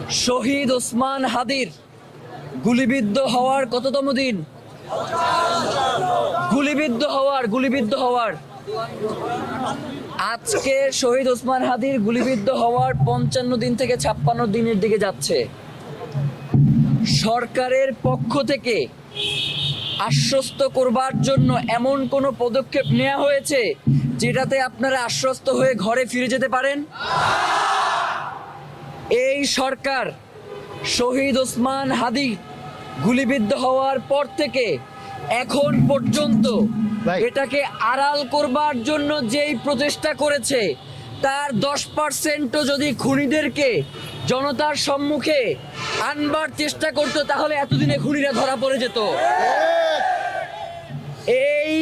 শহীদ ওসমান হাদির গুলিবিদ্ধ হওয়ার কততম দিন? গুলিবিদ্ধ হওয়ার আজকে শহীদ ওসমান হাদির গুলিবিদ্ধ হওয়ার 55 দিন থেকে 56 দিনের দিকে যাচ্ছে। সরকারের পক্ষ থেকে আশ্বস্ত করবার জন্য এমন কোনো পদক্ষেপ নেওয়া হয়েছে যেটাতে আপনারা আশ্বস্ত হয়ে ঘরে ফিরে যেতে পারেন? এই সরকার শহীদ ওসমান হাদি গুলিবিদ্ধ হওয়ার পর থেকে এখন পর্যন্ত এটাকে আড়াল করবার জন্য যেই প্রচেষ্টা করেছে তার 10%ও যদি খুনিদেরকে জনতার সম্মুখে আনবার চেষ্টা করতো তাহলে এতদিনে খুনিরা ধরা পড়ে যেত। এই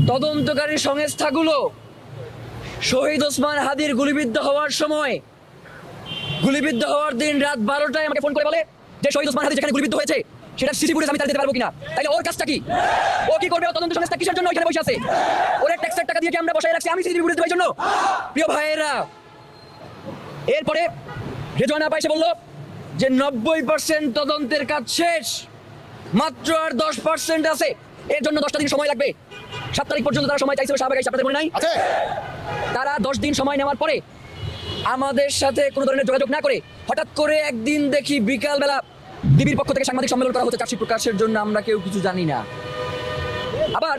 তদন্তকারী সংস্থাগুলো শহীদ ওসমান হাদির গুলিবিদ্ধ হওয়ার সময়, গুলিবিদ্ধ হওয়ার দিন রাত 12টায় আমাকে ফোন করে বলে যে শহীদ ওসমান হাদি যেখানে গুলিবিদ্ধ হয়েছে সেটা সিসি ফুটেজ আমি তার দিতে পারবো কিনা। তাইলে ওর কাজটা কি? ও কি করবে? ও তদন্ত সংস্থা কিসের জন্য এখানে বসে আছে? ওর ট্যাক্সের টাকা দিয়ে কি আমরা বসায় রাখছি আমি সিসি ফুটেজ দেওয়ার জন্য? প্রিয় ভাইয়েরা, এরপরে রেজওয়ানা আপা এসে বলল যে 90% তদন্তের কাজ শেষ, মাত্র আর 10% আছে, এর জন্য 10টা দিন সময় লাগবে। 7 তারিখ পর্যন্ত তারা সময় চাইছিল, শাহবাগ আপনাদের মনে নাই? তারা 10 দিন সময় নেওয়ার পরে আমাদের সাথে কোনো ধরনের যোগাযোগ না করে হঠাৎ করে একদিন দেখি বিকালবেলা ডিবির পক্ষ থেকে সাংবাদিক সম্মেলন করা হচ্ছে চার্জশিট প্রকাশের জন্য, আমরা কেউ কিছু জানি না। আবার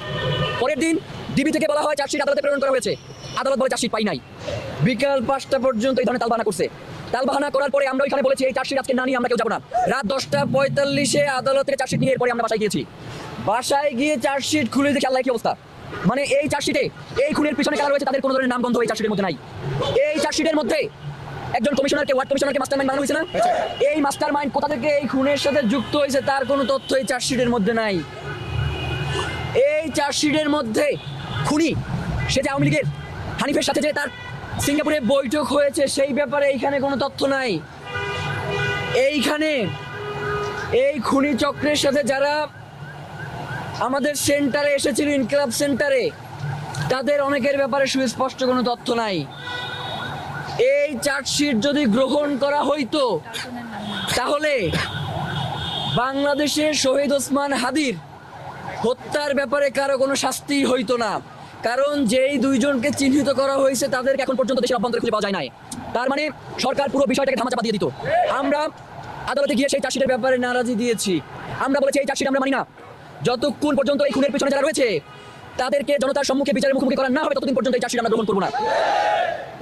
পরের দিন ডিবি থেকে বলা হয় চার্জশিট আদালতে প্রেরণ করা হয়েছে, আদালত বলে চার্জশিট পাই নাই। বিকাল 5টা পর্যন্ত এই ধরনের তালবাহানা করছে। তালবাহানা করার পরে আমরা ওইখানে বলেছি এই চার্জশিট আজকে না নিয়ে আমরা কেউ যাবো না। রাত 10:45-এ আদালত থেকে চার্জশিট নিয়ে এরপরে আমরা বাসায় গিয়েছি। বাসায় গিয়ে চার্জশিট খুলে দেখি আল্লাহ কি অবস্থা। মানে এই চার্জশিটে এই খুনের পিছনে কারা রয়েছে তাদের কোনো ধরনের নামগন্ধ এই চার্জশিটের মধ্যে নাই। এই চার্জশিটের মধ্যে একজন কমিশনারকে, ওয়ার্ড কমিশনারকে মাস্টারমাইন্ড বানানো হয়েছে না? এই মাস্টারমাইন্ড কোথা থেকে এই খুনের সাথে যুক্ত হয়েছে তার কোনো তথ্য এই চার্জশিটের মধ্যে নাই। এই চার্জশিটের মধ্যে খুনি সে যে আওয়ামী লীগের হানিফের সাথে যে তার সিঙ্গাপুরে বৈঠক হয়েছে সেই ব্যাপারে এইখানে কোনো তথ্য নাই। এইখানে এই খুনি চক্রের সাথে যারা আমাদের সেন্টারে এসেছিল, ইনকিলাব সেন্টারে, তাদের অনেকের ব্যাপারে সুস্পষ্ট কোনো তথ্য নাই। এই চার্জশিট যদি গ্রহণ করা হইতো তাহলে বাংলাদেশে শহীদ ওসমান হাদির হত্যার ব্যাপারে কারো কোনো শাস্তি হইতো না। কারণ যেই দুইজনকে চিহ্নিত করা হয়েছে তাদেরকে এখন পর্যন্ত দেশের অভ্যন্তরে খুঁজে পাওয়া যায় নাই। তার মানে সরকার পুরো বিষয়টাকে ধামাচাপা দিয়ে দিত। আমরা আদালতে গিয়ে সেই চার্জশিটের ব্যাপারে নারাজি দিয়েছি। আমরা বলেছি এই চার্জশিট আমরা মানি না। যতক্ষণ পর্যন্ত এই খুনের পিছনে যারা রয়েছে তাদেরকে জনতার সম্মুখে বিচারের মুখোমুখি করা না হবে ততদিন পর্যন্ত এই চার্জশিট আমরা গ্রহণ করবো না।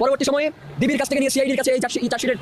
পরবর্তী সময়ে ডিবির কাছ থেকে নিয়ে সিআইডির কাছে এই চার্জশিটের